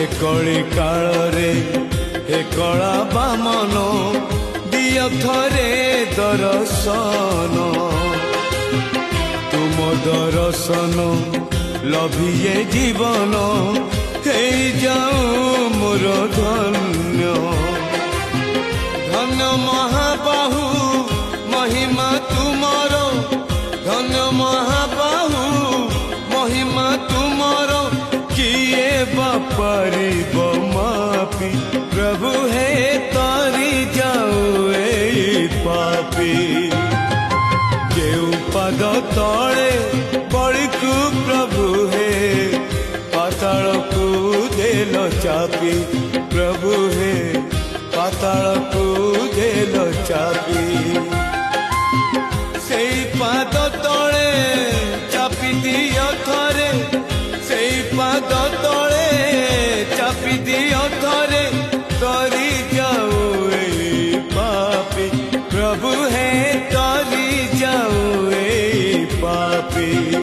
ଏ କଳି କାଳରେ ଏ କଳା ବାମନ ଦିଅ ଥରେ ଦର୍ଶନ ତୁମ ଦର୍ଶନ ଲଭିଏ ଜୀବନ ହେଇଯାଉ ମୋର ଧନ୍ୟ ଧନ୍ୟ ମହାବାହୁ महिमा तुमर धन्य महाबाहु महिमा तुमर किए बापारी मापी प्रभु हे तारी जाऊ ए पापी केउ पद तले बड़ीकू प्रभु हे पाताल को देल चापी प्रभु हे पाताल को देल चापी पाद तले चापी दियो थरे से पाद तले चापी दियो